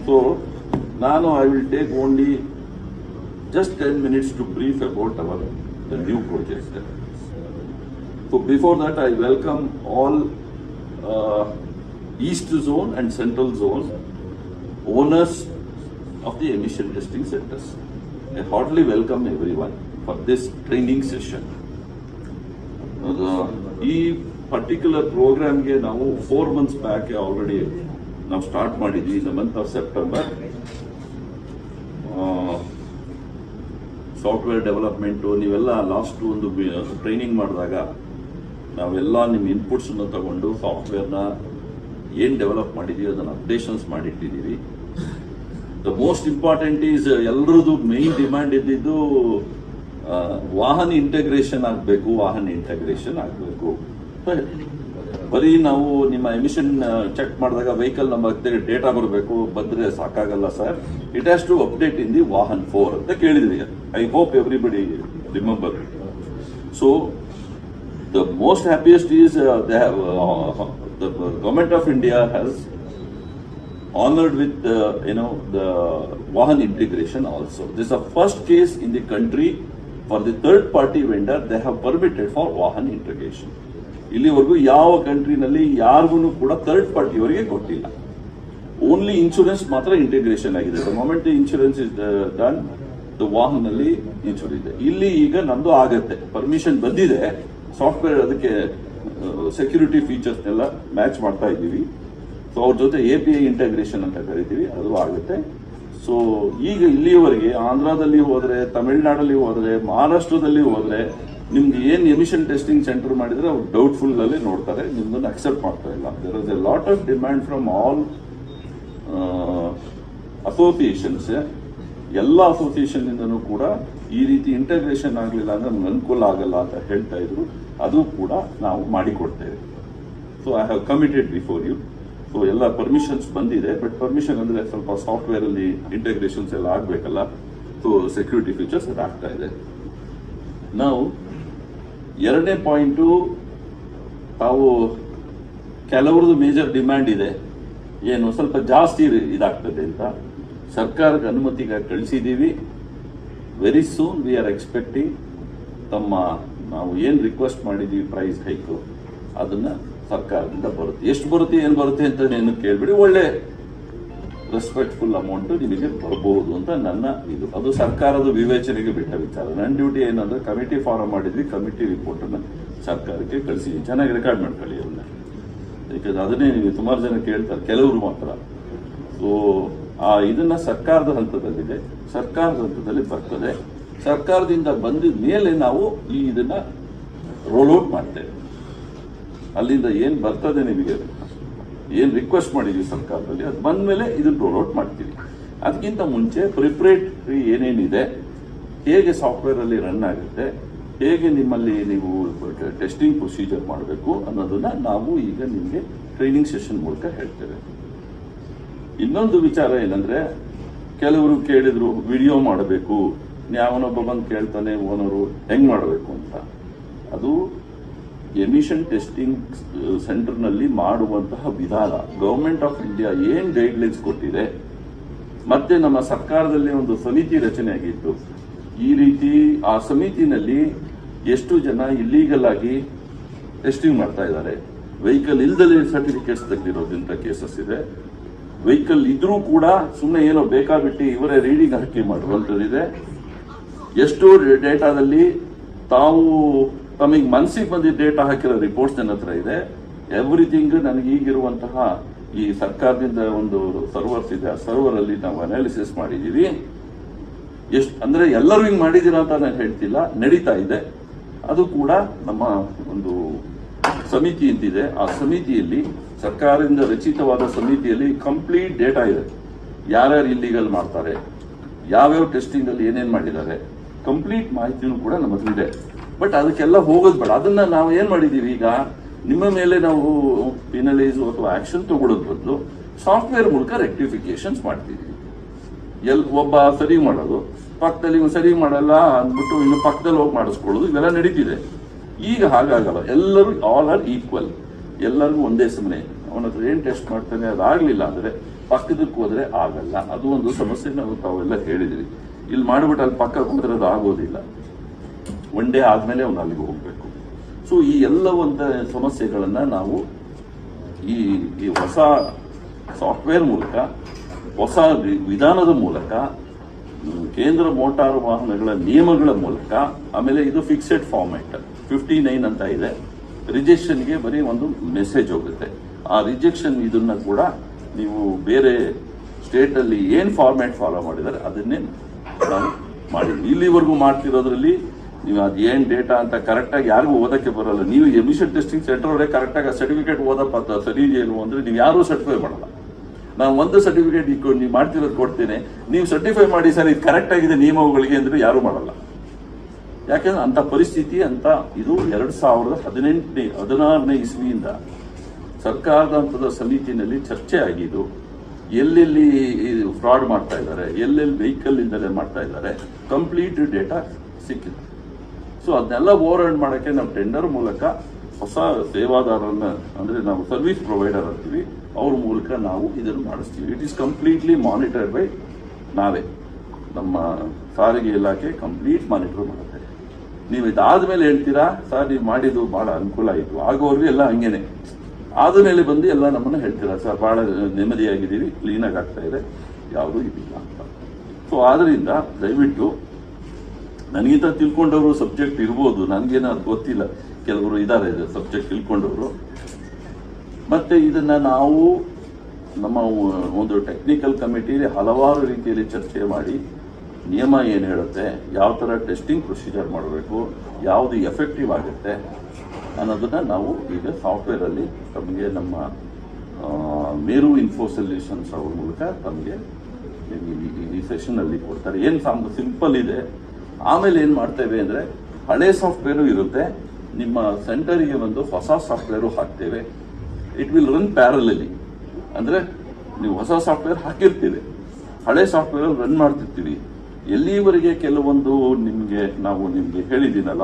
So now I will take only just 10 minutes to brief about the new project. So before that, I welcome all East Zone and Central Zone owners of the emission testing centers. I heartily welcome everyone for this training session. ಈ particular ಪ್ರೋಗ್ರಾಮ್ಗೆ ನಾವು 4 months back already ನಾವು start ಮಾಡಿದ್ವಿ in the month of September. Software development ನೀವೆಲ್ಲ last ಒಂದು training ಮಾಡಿದಾಗ ನಾವೆಲ್ಲ ನಿಮ್ಮ ಇನ್ಪುಟ್ಸನ್ನು ತಗೊಂಡು ಸಾಫ್ಟ್ವೇರ್ನ ಏನು ಡೆವಲಪ್ ಮಾಡಿದ್ದೀವಿ ಅದನ್ನು ಅಪ್ಡೇಷನ್ಸ್ ಮಾಡಿಟ್ಟಿದ್ದೀವಿ. ದ ಮೋಸ್ಟ್ ಇಂಪಾರ್ಟೆಂಟ್ ಈಸ್ ಎಲ್ಲರದ್ದು ಮೇನ್ ಡಿಮ್ಯಾಂಡ್ ಇದ್ದಿದ್ದು ವಾಹನ ಇಂಟಗ್ರೇಷನ್ ಆಗಬೇಕು. ಬರೀ ನಾವು ನಿಮ್ಮ ಎಮಿಷನ್ ಚೆಕ್ ಮಾಡಿದಾಗ ವೆಹಿಕಲ್ ನಮ್ಮ ಡೇಟಾ ಬರಬೇಕು, ಬಂದ್ರೆ ಸಾಕಾಗಲ್ಲ sir. It has to update in the Vahan 4 ಅಂತ ಕೇಳಿದ್ವಿ. I hope everybody remember. So the most happiest is the government of India has honored with the Vahan integration also. This is the first case in the country for the third party vendor they have permitted for Vahan integration. ಇಲ್ಲಿವರೆಗೂ ಯಾವ ಕಂಟ್ರಿನಲ್ಲಿ ಯಾರಿಗೂ ಕೂಡ third party ಅವರಿಗೆ ಕೊಟ್ಟಿಲ್ಲ. Only insurance ಮಾತ್ರ integration ಆಗಿದೆ. The moment insurance is done, the Vahan ನಲ್ಲಿ insure ಇದೆ. ಇಲ್ಲಿ ಈಗ ನಮ್ದು ಆಗತ್ತೆ, ಪರ್ಮಿಷನ್ ಬಂದಿದೆ. ಸಾಫ್ಟ್ವೇರ್ ಅದಕ್ಕೆ ಸೆಕ್ಯೂರಿಟಿ ಫೀಚರ್ಸ್ ಎಲ್ಲ ಮ್ಯಾಚ್ ಮಾಡ್ತಾ ಇದ್ದೀವಿ. ಸೊ ಅವ್ರ ಜೊತೆ API ಇಂಟಗ್ರೇಷನ್ ಅಂತ ಕರಿತೀವಿ, ಅದು ಆಗುತ್ತೆ. ಸೊ ಈಗ ಇಲ್ಲಿಯವರೆಗೆ ಆಂಧ್ರದಲ್ಲಿ ಹೋದ್ರೆ, ತಮಿಳುನಾಡಲ್ಲಿ ಹೋದ್ರೆ, ಮಹಾರಾಷ್ಟ್ರದಲ್ಲಿ ಹೋದ್ರೆ ನಿಮ್ದು ಏನ್ ಎಮಿಷನ್ ಟೆಸ್ಟಿಂಗ್ ಸೆಂಟರ್ ಮಾಡಿದ್ರೆ ಅವ್ರು ಡೌಟ್ಫುಲ್ ಅಲ್ಲಿ ನೋಡ್ತಾರೆ, ನಿಮ್ದನ್ನು ಅಕ್ಸೆಪ್ಟ್ ಮಾಡ್ತಾ ಇಲ್ಲ. There is a lot of demand from all associations. ಎಲ್ಲ ಅಸೋಸಿಯೇಷನ್ ಇಂದನೂ ಕೂಡ ಈ ರೀತಿ ಇಂಟಗ್ರೇಷನ್ ಆಗಲಿಲ್ಲ ಅಂದ್ರೆ ನಮ್ಗೆ ಅನುಕೂಲ ಆಗಲ್ಲ ಅಂತ ಹೇಳ್ತಾ ಇದ್ರು. ಅದು ಕೂಡ ನಾವು ಮಾಡಿಕೊಡ್ತೇವೆ. So I have committed before you. So ಎಲ್ಲ ಪರ್ಮಿಷನ್ಸ್ ಬಂದಿದೆ. ಬಟ್ ಪರ್ಮಿಷನ್ ಅಂದ್ರೆ ಸ್ವಲ್ಪ ಸಾಫ್ಟ್ವೇರ್ ಅಲ್ಲಿ ಇಂಟಗ್ರೇಷನ್ಸ್ ಎಲ್ಲ ಆಗ್ಬೇಕಲ್ಲ. ಸೊ ಸೆಕ್ಯೂರಿಟಿ ಫೀಚರ್ಸ್ ಅದು ಆಗ್ತಾ ಇದೆ. ನಾವು ಎರಡನೇ ಪಾಯಿಂಟು, ತಾವು ಕೆಲವ್ರದ್ದು ಮೇಜರ್ ಡಿಮ್ಯಾಂಡ್ ಇದೆ, ಏನು ಸ್ವಲ್ಪ ಜಾಸ್ತಿ ಇದಾಗ್ತದೆ ಅಂತ ಸರ್ಕಾರಕ್ಕೆ ಅನುಮತಿಗೆ ಕಳಿಸಿದ್ದೀವಿ. Very soon we are expecting ನಾವು ಏನು ರಿಕ್ವೆಸ್ಟ್ ಮಾಡಿದ್ದೀವಿ ಪ್ರೈಸ್ ಹೈಕು ಅದನ್ನ ಸರ್ಕಾರದಿಂದ ಬರುತ್ತೆ. ಎಷ್ಟು ಬರುತ್ತೆ ಏನು ಬರುತ್ತೆ ಅಂತ ಏನು ಕೇಳ್ಬಿಡಿ, ಒಳ್ಳೆ ರೆಸ್ಪೆಕ್ಟ್ಫುಲ್ ಅಮೌಂಟ್ ನಿಮಗೆ ಬರಬಹುದು ಅಂತ ನನ್ನ ಇದು. ಅದು ಸರ್ಕಾರದ ವಿವೇಚನೆಗೆ ಬಿಟ್ಟ ವಿಚಾರ. ನನ್ನ ಡ್ಯೂಟಿ ಏನಂದ್ರೆ ಕಮಿಟಿ ಫಾರಂ ಮಾಡಿದ್ವಿ, ಕಮಿಟಿ ರಿಪೋರ್ಟ್ ಅನ್ನ ಸರ್ಕಾರಕ್ಕೆ ಕಳಿಸಿದ್ವಿ. ಚೆನ್ನಾಗಿ ರೆಕಾರ್ಡ್ ಮಾಡ್ಕೊಳ್ಳಿ ಅದನ್ನ, ಯಾಕಂದ್ರೆ ಅದನ್ನೇ ನೀವು ಸುಮಾರು ಜನ ಕೇಳ್ತಾರೆ, ಕೆಲವರು ಮಾತ್ರ. ಸೊ ಇದನ್ನ ಸರ್ಕಾರದ ಹಂತದಲ್ಲಿದೆ, ಸರ್ಕಾರದ ಹಂತದಲ್ಲಿ ಬರ್ತದೆ. ಸರ್ಕಾರದಿಂದ ಬಂದ ಮೇಲೆ ನಾವು ಇದನ್ನ ರೋಲ್ಔಟ್ ಮಾಡ್ತೇವೆ. ಅಲ್ಲಿಂದ ಏನ್ ಬರ್ತದೆ, ನಿಮಗೆ ಏನ್ ರಿಕ್ವೆಸ್ಟ್ ಮಾಡಿದ್ವಿ ಸರ್ಕಾರದಲ್ಲಿ, ಅದು ಬಂದ ಮೇಲೆ ಇದನ್ನ ರೋಲ್ಔಟ್ ಮಾಡ್ತೀವಿ. ಅದಕ್ಕಿಂತ ಮುಂಚೆ ಪ್ರಿಪರೇಟರಿ ಏನೇನಿದೆ, ಹೇಗೆ ಸಾಫ್ಟ್ವೇರ್ ಅಲ್ಲಿ ರನ್ ಆಗುತ್ತೆ, ಹೇಗೆ ನಿಮ್ಮಲ್ಲಿ ನೀವು ಟೆಸ್ಟಿಂಗ್ ಪ್ರೊಸೀಜರ್ ಮಾಡಬೇಕು ಅನ್ನೋದನ್ನ ನಾವು ಈಗ ನಿಮಗೆ ಟ್ರೈನಿಂಗ್ ಸೆಷನ್ ಮೂಲಕ ಹೇಳ್ತೇವೆ. ಇನ್ನೊಂದು ವಿಚಾರ ಏನಂದ್ರೆ, ಕೆಲವರು ಕೇಳಿದ್ರು ವಿಡಿಯೋ ಮಾಡಬೇಕು, ಯಾವನೊಬ್ಬ ಬಂದು ಕೇಳ್ತಾನೆ ಓನರು ಹೆಂಗ್ ಮಾಡಬೇಕು ಅಂತ. ಅದು ಎಮಿಷನ್ ಟೆಸ್ಟಿಂಗ್ ಸೆಂಟರ್ನಲ್ಲಿ ಮಾಡುವಂತಹ ವಿಧಾನ ಗವರ್ಮೆಂಟ್ ಆಫ್ ಇಂಡಿಯಾ ಏನ್ ಗೈಡ್ಲೈನ್ಸ್ ಕೊಟ್ಟಿದೆ, ಮತ್ತೆ ನಮ್ಮ ಸರ್ಕಾರದಲ್ಲಿ ಒಂದು ಸಮಿತಿ ರಚನೆ ಆಗಿತ್ತು. ಈ ರೀತಿ ಆ ಸಮಿತಿನಲ್ಲಿ ಎಷ್ಟು ಜನ ಇಲ್ಲೀಗಲ್ ಆಗಿ ಟೆಸ್ಟಿಂಗ್ ಮಾಡ್ತಾ ಇದ್ದಾರೆ, ವೆಹಿಕಲ್ ಇಲ್ದಲೇ ಸರ್ಟಿಫಿಕೇಟ್ಸ್ ತೆಗೆದಿರೋದ್ರಿಂದ ಕೇಸಸ್ ಇದೆ. ವೆಹಿಕಲ್ ಇದ್ರೂ ಕೂಡ ಸುಮ್ಮನೆ ಏನೋ ಬೇಕಾಬಿಟ್ಟು ಇವರೇ ರೀಡಿಂಗ್ ಹಾಕಿ ಮಾಡುವಂಥದ್ದಿದೆ. ಎಷ್ಟು ಡೇಟಾದಲ್ಲಿ ತಾವು ತಮಗೆ ಮನಸ್ಸಿಗೆ ಬಂದಿದ್ದ ಡೇಟಾ ಹಾಕಿರೋ ರಿಪೋರ್ಟ್ಸ್ ನನ್ನ ಹತ್ರ ಇದೆ. ಎವ್ರಿಥಿಂಗ್ ನನಗೆ ಈಗಿರುವಂತಹ ಈ ಸರ್ಕಾರದಿಂದ ಒಂದು ಸರ್ವರ್ಸ್ ಇದೆ, ಆ ಸರ್ವರ್ ಅಲ್ಲಿ ನಾವು ಅನಾಲಿಸಿಸ್ ಮಾಡಿದೀವಿ. ಎಷ್ಟು ಅಂದ್ರೆ ಎಲ್ಲರೂ ಹಿಂಗ್ ಮಾಡಿದೀರಾ ಅಂತ ನಾನು ಹೇಳ್ತಿಲ್ಲ, ನಡೀತಾ ಇದೆ. ಅದು ಕೂಡ ನಮ್ಮ ಒಂದು ಸಮಿತಿ ಅಂತಿದೆ. ಆ ಸಮಿತಿಯಲ್ಲಿ, ಸರ್ಕಾರದಿಂದ ರಚಿತವಾದ ಸಮಿತಿಯಲ್ಲಿ ಕಂಪ್ಲೀಟ್ ಡೇಟಾ ಇದೆ. ಯಾರ್ಯಾರು ಇಲ್ಲಿಗಲ್ ಮಾಡ್ತಾರೆ, ಯಾವ್ಯಾವ ಟೆಸ್ಟಿಂಗ್ ಅಲ್ಲಿ ಏನೇನ್ ಮಾಡಿದ್ದಾರೆ, ಕಂಪ್ಲೀಟ್ ಮಾಹಿತಿನೂ ಕೂಡ ನಮ್ಮ ಹತ್ರ ಇದೆ. ಬಟ್ ಅದಕ್ಕೆಲ್ಲ ಹೋಗೋದು ಬೇಡ. ಅದನ್ನ ನಾವು ಏನ್ ಮಾಡಿದೀವಿ, ಈಗ ನಿಮ್ಮ ಮೇಲೆ ನಾವು ಪಿನಲೈಸ್ ಅಥವಾ ಆಕ್ಷನ್ ತಗೊಳ್ಳೋದ್ ಬದಲು ಸಾಫ್ಟ್ವೇರ್ ಮೂಲಕ ರೆಕ್ಟಿಫಿಕೇಶನ್ಸ್ ಮಾಡ್ತಿದೀವಿ. ಒಬ್ಬ ಸರಿ ಮಾಡೋದು, ಪಕ್ಕದಲ್ಲಿ ಸರಿ ಮಾಡಲ್ಲ ಅಂದ್ಬಿಟ್ಟು ಇನ್ನು ಪಕ್ಕದಲ್ಲಿ ಹೋಗಿ ಮಾಡಿಸ್ಕೊಳ್ಳೋದು, ಇವೆಲ್ಲ ನಡೀತಿದೆ. ಈಗ ಹಾಗಾಗಲ್ಲ. ಎಲ್ಲರೂ ಆಲ್ ಆರ್ ಈಕ್ವಲ್, ಎಲ್ಲರಿಗೂ ಒಂದೇ ಸಮನೆ. ಅವನ ಹತ್ರ ಏನ್ ಟೆಸ್ಟ್ ಮಾಡ್ತಾನೆ ಅದಾಗ್ಲಿಲ್ಲ ಅಂದ್ರೆ ಪಕ್ಕದಕ್ಕೆ ಹೋದ್ರೆ ಆಗಲ್ಲ. ಅದು ಒಂದು ಸಮಸ್ಯೆ ನಾವು ತಾವೆಲ್ಲ ಹೇಳಿದ್ರಿ. ಇಲ್ಲಿ ಮಾಡಿಬಿಟ್ಟು ಅಲ್ಲಿ ಪಕ್ಕಕ್ಕೆ ಹೋದ್ರೆ ಅದು ಆಗೋದಿಲ್ಲ. ಒನ್ ಡೇ ಆದ್ಮೇಲೆ ಅವ್ನು ಅಲ್ಲಿಗೆ ಹೋಗ್ಬೇಕು. ಸೊ ಈ ಎಲ್ಲ ಒಂದು ಸಮಸ್ಯೆಗಳನ್ನ ನಾವು ಈ ಹೊಸ ಸಾಫ್ಟ್ವೇರ್ ಮೂಲಕ, ಹೊಸ ವಿಧಾನದ ಮೂಲಕ, ಕೇಂದ್ರ ಮೋಟಾರು ವಾಹನಗಳ ನಿಯಮಗಳ ಮೂಲಕ, ಆಮೇಲೆ ಇದು ಫಿಕ್ಸೆಡ್ ಫಾರ್ಮ್ಯಾಟ್ 59 ಅಂತ ಇದೆ. ರಿಜೆಕ್ಷನ್ಗೆ ಬರೀ ಒಂದು ಮೆಸೇಜ್ ಹೋಗುತ್ತೆ. ಆ ರಿಜೆಕ್ಷನ್ ಇದನ್ನ ಕೂಡ ನೀವು ಬೇರೆ ಸ್ಟೇಟ್ ಅಲ್ಲಿ ಏನ್ ಫಾರ್ಮ್ಯಾಟ್ ಫಾಲೋ ಮಾಡಿದ್ದಾರೆ ಅದನ್ನೇ ನಾವು ಮಾಡಿದ್ವಿ. ಇಲ್ಲಿವರೆಗೂ ಮಾಡ್ತಿರೋದ್ರಲ್ಲಿ ನೀವು ಅದು ಏನ್ ಡೇಟಾ ಅಂತ ಕರೆಕ್ಟ್ ಆಗಿ ಯಾರಿಗೂ ಓದಕ್ಕೆ ಬರಲ್ಲ. ನೀವು ಎಮಿಷನ್ ಟೆಸ್ಟಿಂಗ್ ಸೆಂಟರ್ ಅವರೇ ಕರೆಕ್ಟ್ ಆಗಿ ಸರ್ಟಿಫಿಕೇಟ್ ಓದಪ್ಪ ಸರಿ ಇದೆಯಲ್ವ ಅಂದ್ರೆ ನೀವು ಯಾರೂ ಸರ್ಟಿಫೈ ಮಾಡಲ್ಲ. ನಾವು ಒಂದು ಸರ್ಟಿಫಿಕೇಟ್ ನೀವು ಮಾಡ್ತಿರೋದು ಕೊಡ್ತೇನೆ, ನೀವು ಸರ್ಟಿಫೈ ಮಾಡಿ ಸರ್ ಇದು ಕರೆಕ್ಟ್ ಆಗಿದೆ ನಿಯಮಗಳಿಗೆ ಅಂದ್ರೆ ಯಾರು ಮಾಡಲ್ಲ. ಯಾಕೆಂದ್ರೆ ಅಂತ ಪರಿಸ್ಥಿತಿ ಅಂತ ಇದು 2016ನೇ ಇಸ್ವಿಯಿಂದ ಸರ್ಕಾರದ ಹಂತದ ಸಮಿತಿನಲ್ಲಿ ಚರ್ಚೆ ಆಗಿದ್ದು. ಎಲ್ಲೆಲ್ಲಿ ಫ್ರಾಡ್ ಮಾಡ್ತಾ ಇದ್ದಾರೆ, ಎಲ್ಲೆಲ್ಲಿ ವೆಹಿಕಲ್ ಇಂದಲೇ ಮಾಡ್ತಾ ಇದ್ದಾರೆ, ಕಂಪ್ಲೀಟ್ ಡೇಟಾ ಸಿಕ್ಕಿದೆ. ಸೊ ಅದನ್ನೆಲ್ಲ ಓವರ್ ಮಾಡಕ್ಕೆ ನಾವು ಟೆಂಡರ್ ಮೂಲಕ ಹೊಸ ಸೇವಾದಾರರನ್ನ, ಅಂದ್ರೆ ನಾವು ಸರ್ವಿಸ್ ಪ್ರೊವೈಡರ್ ಅಂತೀವಿ, ಅವ್ರ ಮೂಲಕ ನಾವು ಇದನ್ನು ಮಾಡಿಸ್ತೀವಿ. It is completely monitored by ನಾವೇ, ನಮ್ಮ ಸಾರಿಗೆ ಇಲಾಖೆ ಕಂಪ್ಲೀಟ್ ಮಾನಿಟರ್ ಮಾಡುತ್ತೆ. ನೀವು ಇದಾದ್ಮೇಲೆ ಹೇಳ್ತೀರಾ ಸರ್ ನೀವು ಮಾಡಿದ್ದು ಬಹಳ ಅನುಕೂಲ ಆಯಿತು, ಆಗೋರ್ಗು ಎಲ್ಲ ಹಂಗೇನೆ. ಆದ್ಮೇಲೆ ಬಂದು ಎಲ್ಲ ನಮ್ಮನ್ನ ಹೇಳ್ತೀರಾ ಸರ್ ಬಹಳ ನೆಮ್ಮದಿಯಾಗಿದ್ದೀವಿ, ಕ್ಲೀನ್ ಆಗಿ ಆಗ್ತಾ ಇದೆ, ಯಾವುದೂ ಇದಿಲ್ಲ ಅಂತ. ಸೊ ಆದ್ರಿಂದ ದಯವಿಟ್ಟು ನನಗಿಂತ ತಿಳ್ಕೊಂಡವರು ಸಬ್ಜೆಕ್ಟ್ ಇರ್ಬೋದು, ನನಗೇನೋ ಅದು ಗೊತ್ತಿಲ್ಲ, ಕೆಲವರು ಇದ್ದಾರೆ ಸಬ್ಜೆಕ್ಟ್ ತಿಳ್ಕೊಂಡವರು. ಮತ್ತೆ ಇದನ್ನ ನಾವು ನಮ್ಮ ಒಂದು ಟೆಕ್ನಿಕಲ್ ಕಮಿಟಿಲಿ ಹಲವಾರು ರೀತಿಯಲ್ಲಿ ಚರ್ಚೆ ಮಾಡಿ ನಿಯಮ ಏನು ಹೇಳುತ್ತೆ, ಯಾವ ಥರ ಟೆಸ್ಟಿಂಗ್ ಪ್ರೊಸೀಜರ್ ಮಾಡಬೇಕು, ಯಾವುದು ಎಫೆಕ್ಟಿವ್ ಆಗುತ್ತೆ ಅನ್ನೋದನ್ನ ನಾವು ಈಗ ಸಾಫ್ಟ್ವೇರಲ್ಲಿ ತಮಗೆ ನಮ್ಮ ಮೇರು ಇನ್ಫೋ ಸೊಲ್ಯೂಷನ್ಸ್ ಅವ್ರ ಮೂಲಕ ತಮಗೆ ಈ ಸೆಷನಲ್ಲಿ ಕೊಡ್ತಾರೆ. ಏನು ಸಿಂಪಲ್ ಇದೆ. ಆಮೇಲೆ ಏನು ಮಾಡ್ತೇವೆ ಅಂದರೆ ಹಳೆ ಸಾಫ್ಟ್ವೇರು ಇರುತ್ತೆ, ನಿಮ್ಮ ಸೆಂಟರಿಗೆ ಒಂದು ಹೊಸ ಸಾಫ್ಟ್ವೇರು ಹಾಕ್ತೇವೆ. It will run ಪ್ಯಾರಲಲಿ. ಅಂದರೆ ನೀವು ಹೊಸ ಸಾಫ್ಟ್ವೇರ್ ಹಾಕಿರ್ತೀವಿ, ಹಳೆ ಸಾಫ್ಟ್ವೇರ್ ರನ್ ಮಾಡ್ತಿರ್ತೀವಿ. ಎಲ್ಲಿವರೆಗೆ ಕೆಲವೊಂದು ನಾವು ನಿಮಗೆ ಹೇಳಿದ್ದೀನಲ್ಲ,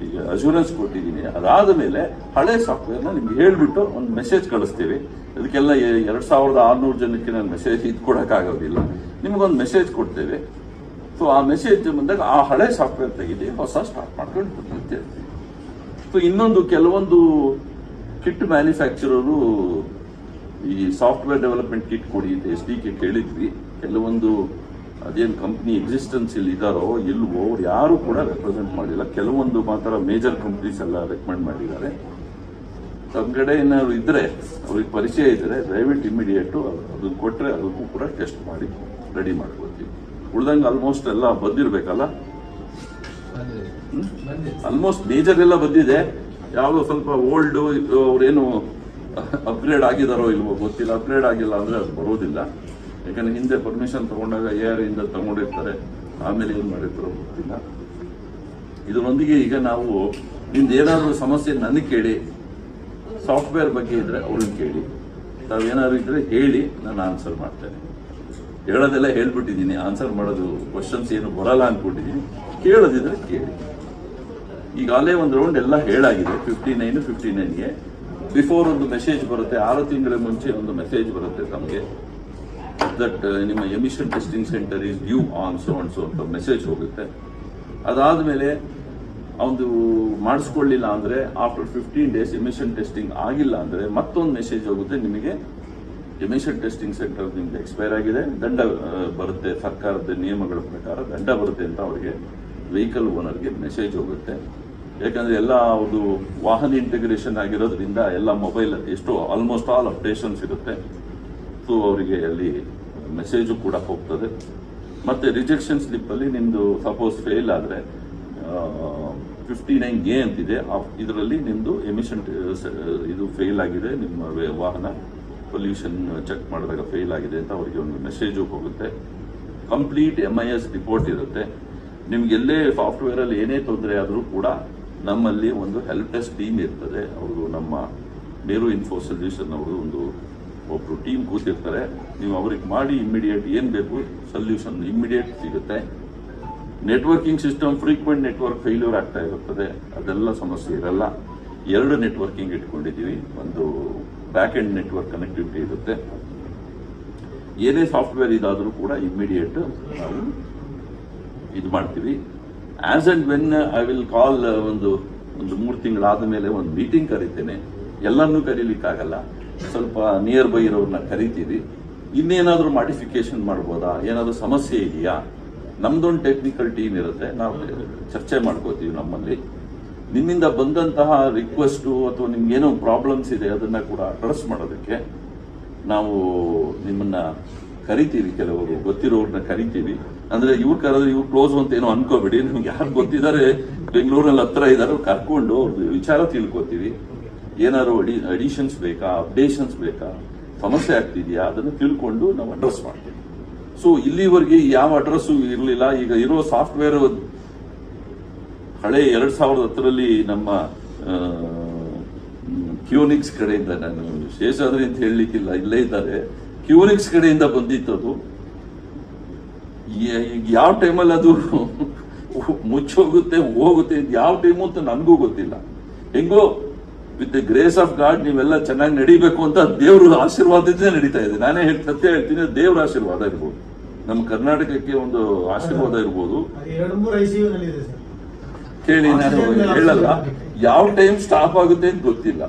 ಈಗ ಅಶ್ಯೂರೆನ್ಸ್ ಕೊಟ್ಟಿದ್ದೀನಿ, ಅದಾದ ಮೇಲೆ ಹಳೆ ಸಾಫ್ಟ್ವೇರ್ನ ನಿಮ್ಗೆ ಹೇಳ್ಬಿಟ್ಟು ಒಂದು ಮೆಸೇಜ್ ಕಳಿಸ್ತೀವಿ. ಅದಕ್ಕೆಲ್ಲ 2600 ಜನಕ್ಕೆ ನಾನು ಮೆಸೇಜ್ ಇದು ಕೊಡೋಕ್ಕಾಗೋದಿಲ್ಲ, ನಿಮಗೊಂದು ಮೆಸೇಜ್ ಕೊಡ್ತೇವೆ. ಸೊ ಆ ಮೆಸೇಜ್ ಬಂದಾಗ ಆ ಹಳೆ ಸಾಫ್ಟ್ವೇರ್ ತೆಗೆದು ಹೊಸ ಸ್ಟಾರ್ಟ್ ಮಾಡ್ಕೊಂಡು ಬರ್ತಿರ್ತೀವಿ. ಸೊ ಇನ್ನೊಂದು ಕೆಲವೊಂದು ಕಿಟ್ ಮ್ಯಾನುಫ್ಯಾಕ್ಚರರು ಈ ಸಾಫ್ಟ್ವೇರ್ ಡೆವಲಪ್ಮೆಂಟ್ ಕಿಟ್ ಕೊಡಿ ಅಂತ SDK ಕೇಳಿದ್ವಿ. ಕೆಲವೊಂದು ಅದೇನು ಕಂಪ್ನಿ ಎಕ್ಸಿಸ್ಟೆನ್ಸ್ ಇಲ್ಲಿ ಇದ್ದಾರೋ ಇಲ್ವೋ ಅವ್ರು ಯಾರು ಕೂಡ ರೆಪ್ರೆಸೆಂಟ್ ಮಾಡಿಲ್ಲ. ಕೆಲವೊಂದು ಮಾತ್ರ ಮೇಜರ್ ಕಂಪ್ನೀಸ್ ಎಲ್ಲ ರೆಕಮೆಂಡ್ ಮಾಡಿದ್ದಾರೆ. ನಮ್ಮ ಕಡೆ ಏನಾದ್ರು ಇದ್ರೆ ಅವ್ರಿಗೆ ಪರಿಚಯ ಇದ್ರೆ ದಯವಿಟ್ಟು ಇಮಿಡಿಯೇಟು ಅದನ್ನ ಕೊಟ್ಟರೆ ಅದಕ್ಕೂ ಕೂಡ ಟೆಸ್ಟ್ ಮಾಡಿ ರೆಡಿ ಮಾಡ್ಕೊಳ್ತೀವಿ. ಉಳ್ದಂಗೆ ಆಲ್ಮೋಸ್ಟ್ ಎಲ್ಲ ಬಂದಿರಬೇಕಲ್ಲ, ಆಲ್ಮೋಸ್ಟ್ ಮೇಜರ್ ಎಲ್ಲ ಬಂದಿದೆ. ಯಾವುದೋ ಸ್ವಲ್ಪ ಓಲ್ಡ್ ಅವ್ರೇನು ಅಪ್ಗ್ರೇಡ್ ಆಗಿದಾರೋ ಇಲ್ವೋ ಗೊತ್ತಿಲ್ಲ. ಅಪ್ಗ್ರೇಡ್ ಆಗಿಲ್ಲ ಅಂದ್ರೆ ಅದು ಬರೋದಿಲ್ಲ. ಯಾಕಂದ್ರೆ ಹಿಂದೆ ಪರ್ಮಿಷನ್ ತಗೊಂಡಾಗ AR ಇಂದ ತಗೊಂಡಿರ್ತಾರೆ, ಆಮೇಲೆ ಏನ್ ಮಾಡಿರ್ತಾರೋ ಗೊತ್ತಿಲ್ಲ. ಇದರೊಂದಿಗೆ ಈಗ ನಾವು ನಿಮ್ದು ಏನಾದ್ರು ಸಮಸ್ಯೆ ನನಗೆ ಕೇಳಿ, ಸಾಫ್ಟ್ವೇರ್ ಬಗ್ಗೆ ಇದ್ರೆ ಅವ್ರನ್ನ ಕೇಳಿ, ತಾವೇನಾದ್ರು ಇದ್ರೆ ಹೇಳಿ, ನಾನು ಆನ್ಸರ್ ಮಾಡ್ತೇನೆ. ಹೇಳೋದೆಲ್ಲ ಹೇಳ್ಬಿಟ್ಟಿದ್ದೀನಿ, ಆನ್ಸರ್ ಮಾಡೋದು ಕ್ವಶನ್ಸ್ ಏನು ಬರಲ್ಲ ಅನ್ಕೊಂಡಿದ್ದೀನಿ. ಕೇಳೋದಿದ್ರೆ ಕೇಳಿ. ಈಗಾಗಲೇ ಒಂದು ರೌಂಡ್ ಎಲ್ಲ ಹೇಳಾಗಿದೆ. 59ಗೆ ಬಿಫೋರ್ ಒಂದು ಮೆಸೇಜ್ ಬರುತ್ತೆ, 6 ತಿಂಗಳ ಮುಂಚೆ ಒಂದು ಮೆಸೇಜ್ ಬರುತ್ತೆ ತಮಗೆ, ದಟ್ ನಿಮ್ಮ emission testing centre is due on so and so ಅಂತ ಮೆಸೇಜ್ ಹೋಗುತ್ತೆ. ಅದಾದ್ಮೇಲೆ ಒಂದು ಮಾಡಿಸ್ಕೊಳ್ಳಿಲ್ಲ ಅಂದ್ರೆ ಆಫ್ಟರ್ 15 days ಎಮಿಷನ್ ಟೆಸ್ಟಿಂಗ್ ಆಗಿಲ್ಲ ಅಂದ್ರೆ ಮತ್ತೊಂದು ಮೆಸೇಜ್ ಹೋಗುತ್ತೆ, ನಿಮಗೆ ಎಮಿಷನ್ ಟೆಸ್ಟಿಂಗ್ ಸೆಂಟರ್ ನಿಮ್ಗೆ ಎಕ್ಸ್ಪೈರ್ ಆಗಿದೆ, ದಂಡ ಬರುತ್ತೆ, ಸರ್ಕಾರದ ನಿಯಮಗಳ ಪ್ರಕಾರ ದಂಡ ಬರುತ್ತೆ ಅಂತ ಅವರಿಗೆ ವೆಹಿಕಲ್ ಓನರ್ಗೆ ಮೆಸೇಜ್ ಹೋಗುತ್ತೆ. ಯಾಕಂದ್ರೆ ಎಲ್ಲ ಅವ್ರದ್ದು ವಾಹನ ಇಂಟಿಗ್ರೇಷನ್ ಆಗಿರೋದ್ರಿಂದ ಎಲ್ಲ ಮೊಬೈಲ್ ಎಷ್ಟೋ ಆಲ್ಮೋಸ್ಟ್ ಆಲ್ ಅಪ್ಡೇಷನ್ಸ್ ಇರುತ್ತೆ. ಸೊ ಅವರಿಗೆ ಅಲ್ಲಿ ಮೆಸೇಜು ಕೂಡ ಹೋಗ್ತದೆ. ಮತ್ತೆ ರಿಜೆಕ್ಷನ್ ಸ್ಲಿಪ್ ಅಲ್ಲಿ ನಿಮ್ದು ಸಪೋಸ್ ಫೇಲ್ ಆದ್ರೆ 59A ಅಂತಿದೆ, ಇದರಲ್ಲಿ ನಿಮ್ದು ಎಮಿಷನ್ ಇದು ಫೇಲ್ ಆಗಿದೆ, ನಿಮ್ಮ ವಾಹನ ಪೊಲ್ಯೂಷನ್ ಚೆಕ್ ಮಾಡಿದಾಗ ಫೇಲ್ ಆಗಿದೆ ಅಂತ ಅವರಿಗೆ ಒಂದು ಮೆಸೇಜು ಹೋಗುತ್ತೆ. ಕಂಪ್ಲೀಟ್ MIS ರಿಪೋರ್ಟ್ ಇರುತ್ತೆ. ನಿಮ್ಗೆ ಎಲ್ಲೇ ಸಾಫ್ಟ್ವೇರ್ ಅಲ್ಲಿ ಏನೇ ತೊಂದರೆ ಆದರೂ ಕೂಡ ನಮ್ಮಲ್ಲಿ ಒಂದು ಹೆಲ್ಪ್ ಡೆಸ್ಕ್ ಟೀಮ್ ಇರ್ತದೆ. ಅವರು ನಮ್ಮ ಮೇರು ಇನ್ಫೋ ಸೊಲ್ಯೂಷನ್ ಅವರು ಒಬ್ರು ಟೀಮ್ ಕೂತಿರ್ತಾರೆ. ನೀವು ಅವ್ರಿಗೆ ಮಾಡಿ ಇಮಿಡಿಯೇಟ್ ಏನ್ ಬೇಕು ಸೊಲ್ಯೂಷನ್ ಇಮಿಡಿಯೇಟ್ ಸಿಗುತ್ತೆ. Networking system frequent network failure ಆಗ್ತಾ ಇರುತ್ತದೆ, ಅದೆಲ್ಲ ಸಮಸ್ಯೆ ಇರಲ್ಲ. 2 ನೆಟ್ವರ್ಕಿಂಗ್ ಇಟ್ಕೊಂಡಿದ್ದೀವಿ, ಒಂದು ಬ್ಯಾಕ್ ಎಂಡ್ ನೆಟ್ವರ್ಕ್ ಕನೆಕ್ಟಿವಿಟಿ ಇರುತ್ತೆ, ಏನೇ ಸಾಫ್ಟ್ವೇರ್ ಇದಾದರೂ ಕೂಡ ಇಮ್ಮಿಡಿಯೇಟ್ ನಾವು ಇದು ಮಾಡ್ತೀವಿ. As and when I will call ಒಂದು 3 ತಿಂಗಳಾದ ಮೇಲೆ ಒಂದು ಮೀಟಿಂಗ್ ಕರಿತೇನೆ. ಎಲ್ಲರನ್ನೂ ಕರೀಲಿಕ್ಕಾಗಲ್ಲ, ಸ್ವಲ್ಪ ನಿಯರ್ ಬೈ ಇರೋರನ್ನ ಕರಿತೀವಿ. ಇನ್ನೇನಾದರೂ ಮಾಡಿಫಿಕೇಶನ್ ಮಾಡ್ಬೋದಾ, ಏನಾದರೂ ಸಮಸ್ಯೆ ಇದೆಯಾ, ನಮ್ದೊಂದು ಟೆಕ್ನಿಕಲ್ ಟೀಮ್ ಇರುತ್ತೆ, ನಾವು ಚರ್ಚೆ ಮಾಡ್ಕೋತೀವಿ. ನಮ್ಮಲ್ಲಿ ನಿಮ್ಮಿಂದ ಬಂದಂತಹ ರಿಕ್ವೆಸ್ಟು ಅಥವಾ ನಿಮ್ಗೇನೋ ಪ್ರಾಬ್ಲಮ್ಸ್ ಇದೆ ಅದನ್ನ ಕೂಡ ಅಡ್ರೆಸ್ ಮಾಡೋದಕ್ಕೆ ನಾವು ನಿಮ್ಮನ್ನ ಕರಿತೀವಿ. ಕೆಲವರು ಗೊತ್ತಿರೋರನ್ನ ಕರಿತೀವಿ. ಅಂದ್ರೆ ಇವ್ರು ಕರೆದ್ರೆ ಇವ್ರು ಕ್ಲೋಸ್ ಅಂತ ಏನೋ ಅನ್ಕೋಬೇಡಿ. ನಿಮ್ಗೆ ಯಾರು ಗೊತ್ತಿದ್ದಾರೆ ಬೆಂಗಳೂರಲ್ಲಿ ಹತ್ರ ಇದಾರೆ ಕರ್ಕೊಂಡು ಅವ್ರದ್ದು ವಿಚಾರ ತಿಳ್ಕೊತೀವಿ. ಏನಾದ್ರು ಅಡಿಷನ್ಸ್ ಬೇಕಾ, ಅಪ್ಡೇಷನ್ಸ್ ಬೇಕಾ, ಸಮಸ್ಯೆ ಆಗ್ತಿದ್ಯಾ, ಅದನ್ನು ತಿಳ್ಕೊಂಡು ನಾವು ಅಡ್ರೆಸ್ ಮಾಡ್ತೀವಿ. ಸೊ ಇಲ್ಲಿವರೆಗೆ ಯಾವ ಅಡ್ರೆಸ್ ಇರಲಿಲ್ಲ. ಈಗ ಇರೋ ಸಾಫ್ಟ್ವೇರ್ ಹಳೆ 2010ರಲ್ಲಿ ನಮ್ಮ ಕ್ಯೂನಿಕ್ಸ್ ಕಡೆಯಿಂದ, ನಾನು ಶೇಷಾದ್ರಿ ಅಂತ ಹೇಳಲಿಕ್ಕಿಲ್ಲ, ಇಲ್ಲೇ ಇದ್ದಾರೆ, ಕ್ಯೂನಿಕ್ಸ್ ಕಡೆಯಿಂದ ಬಂದಿತ್ತದು. ಯಾವ ಟೈಮಲ್ಲಿ ಅದು ಮುಚ್ಚೋಗುತ್ತೆ ಹೋಗುತ್ತೆ, ಯಾವ ಟೈಮು ಅಂತ ನನಗೂ ಗೊತ್ತಿಲ್ಲ. ಹೆಂಗೋ with the grace of god ನೀವೆಲ್ಲ ಚೆನ್ನಾಗಿ ನಡಿಬೇಕು ಅಂತ ದೇವ್ರ ಆಶೀರ್ವಾದದಿಂದ ನಡೀತಾ ಇದೆ. ನಾನೇ ಸತ್ಯ ಹೇಳ್ತೀನಿ, ದೇವ್ರ ಆಶೀರ್ವಾದ ಇರ್ಬೋದು, ನಮ್ಮ ಕರ್ನಾಟಕಕ್ಕೆ ಒಂದು ಆಶೀರ್ವಾದ ಇರ್ಬೋದು. ಕೇಳಿ, ನಾನು ಹೇಳಲ್ಲ ಯಾವ ಟೈಮ್ ಸ್ಟಾಪ್ ಆಗುತ್ತೆ ಅಂತ ಗೊತ್ತಿಲ್ಲ.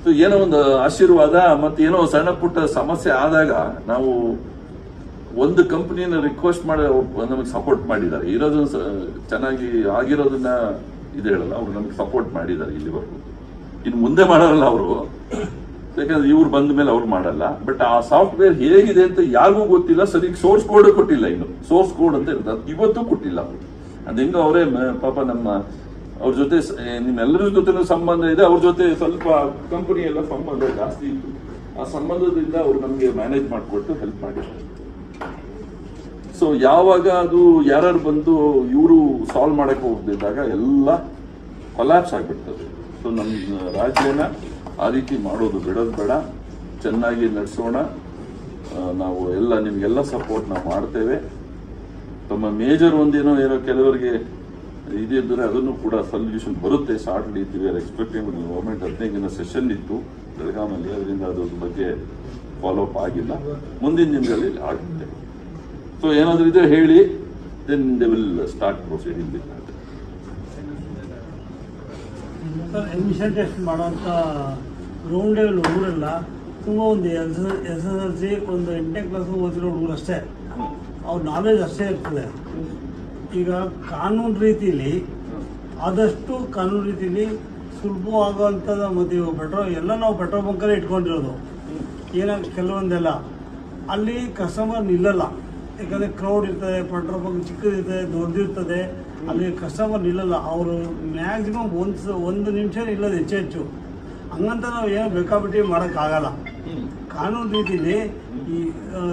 ಸೊ ಏನೋ ಒಂದು ಆಶೀರ್ವಾದ. ಮತ್ತೆ ಏನೋ ಸಣ್ಣ ಪುಟ್ಟ ಸಮಸ್ಯೆ ಆದಾಗ ನಾವು ಒಂದು ಕಂಪನಿನ ರಿಕ್ವೆಸ್ಟ್ ಮಾಡಿ ನಮಗೆ ಸಪೋರ್ಟ್ ಮಾಡಿದ್ದಾರೆ. ಇರೋದನ್ನ ಚೆನ್ನಾಗಿ ಆಗಿರೋದನ್ನ ಇದು ಹೇಳಲ್ಲ, ಅವ್ರು ನಮ್ಗೆ ಸಪೋರ್ಟ್ ಮಾಡಿದ್ದಾರೆ ಇಲ್ಲಿವರೆಗೂ. ಇನ್ನು ಮುಂದೆ ಮಾಡಲ್ಲ ಅವರು, ಯಾಕಂದ್ರೆ ಇವ್ರು ಬಂದ ಮೇಲೆ ಅವ್ರು ಮಾಡಲ್ಲ. ಬಟ್ ಆ ಸಾಫ್ಟ್ವೇರ್ ಹೇಗಿದೆ ಅಂತ ಯಾರಿಗೂ ಗೊತ್ತಿಲ್ಲ. ಸರಿ, ಸೋರ್ಸ್ ಕೋಡ್ ಕೊಟ್ಟಿಲ್ಲ, ಇನ್ನು ಸೋರ್ಸ್ ಕೋಡ್ ಅಂತ ಇರ್ತದೆ, ಇವತ್ತು ಕೊಟ್ಟಿಲ್ಲ ಅವರು. ಅದು ಹೆಂಗ ಅವರೇ ಪಾಪ ನಮ್ಮ ಅವ್ರ ಜೊತೆ ನಿಮ್ಮೆಲ್ಲರ ಜೊತೆ ಸಂಬಂಧ ಇದೆ, ಅವ್ರ ಜೊತೆ ಸ್ವಲ್ಪ ಕಂಪನಿ ಎಲ್ಲ ಸಂಬಂಧ ಜಾಸ್ತಿ ಇತ್ತು. ಆ ಸಂಬಂಧದಿಂದ ಅವ್ರು ನಮ್ಗೆ ಮ್ಯಾನೇಜ್ ಮಾಡಿಕೊಟ್ಟು ಹೆಲ್ಪ್ ಮಾಡಿದ್ದಾರೆ. ಸೊ ಯಾವಾಗ ಅದು ಯಾರು ಬಂದು ಇವರು ಸಾಲ್ವ್ ಮಾಡಕ್ಕೆ ಹೋಗ್ದಿದ್ದಾಗ ಎಲ್ಲ ಕೊಲ್ಯಾಪ್ಸ್ ಆಗ್ಬಿಡ್ತದೆ. ಸೊ ನಮ್ಮ ರಾಜ್ಯನ ಆ ರೀತಿ ಮಾಡೋದು ಬಿಡೋದು ಬೇಡ, ಚೆನ್ನಾಗಿ ನಡೆಸೋಣ. ನಾವು ಎಲ್ಲ ನಿಮ್ಗೆಲ್ಲ ಸಪೋರ್ಟ್ ನಾವು ಮಾಡ್ತೇವೆ. ತಮ್ಮ ಮೇಜರ್ ಒಂದೇನೋ ಏನೋ ಕೆಲವರಿಗೆ ಇದಿದ್ರೆ ಅದನ್ನು ಕೂಡ ಸೊಲ್ಯೂಷನ್ ಬರುತ್ತೆ shortly. V are expecting government 15 ದಿನ ಸೆಷನ್ ಇತ್ತು ಬೆಳಗಾಮಲ್ಲಿ, ಅದರಿಂದ ಅದ್ರ ಬಗ್ಗೆ ಫಾಲೋ ಅಪ್ ಆಗಿಲ್ಲ. ಮುಂದಿನ ದಿನಗಳಲ್ಲಿ ಆಗುತ್ತೆ. ಸೊ ಏನಾದರೂ ಇದ್ರೆ ಹೇಳಿ, then they will start proceeding with that. Sir, emission test ಮಾಡುವಂಥ ಗ್ರೌಂಡ್ ಲೆವೆಲ್ ಹುಡುಗರೆಲ್ಲ ತುಂಬ ಒಂದು SSLC ಒಂದು 8ನೇ ಕ್ಲಾಸ್ ಓದಿರೋ ಹುಡುಗರು ಅಷ್ಟೇ, ಅವ್ರ ನಾಲೆಜ್ ಅಷ್ಟೇ ಇರ್ತದೆ. ಈಗ ಕಾನೂನು ರೀತಿಯಲ್ಲಿ ಆದಷ್ಟು ಕಾನೂನು ರೀತಿಯಲ್ಲಿ ಸುಲಭವಾಗುವಂಥದ್ದು. ಮತ್ತು ಇವಾಗ ಪೆಟ್ರೋಲ್ ಎಲ್ಲ ನಾವು ಪೆಟ್ರೋಲ್ ಬಂಕಲ್ಲೇ ಇಟ್ಕೊಂಡಿರೋದು. ಏನಾಗ ಕೆಲವೊಂದೆಲ್ಲ ಅಲ್ಲಿ ಕಸ್ಟಮರ್ ನಿಲ್ಲಲ್ಲ, ಯಾಕಂದರೆ ಕ್ರೌಡ್ ಇರ್ತದೆ, ಪೆಟ್ರೋಲ್ ಬಂಕ್ ಚಿಕ್ಕದಿರ್ತದೆ, ದೊಡ್ಡದಿರ್ತದೆ, ಅಲ್ಲಿ ಕಸ್ಟಮರ್ ನಿಲ್ಲಲ್ಲ. ಅವರು ಮ್ಯಾಕ್ಸಿಮಮ್ ಒಂದು ನಿಮಿಷ ನಿಲ್ಲೋದು ಹೆಚ್ಚು. ಹಂಗಂತ ನಾವು ಏನು ಬೇಕಾಬಿಟ್ಟು ಮಾಡೋಕ್ಕಾಗಲ್ಲ. ಕಾನೂನು ರೀತಿಲಿ ಈ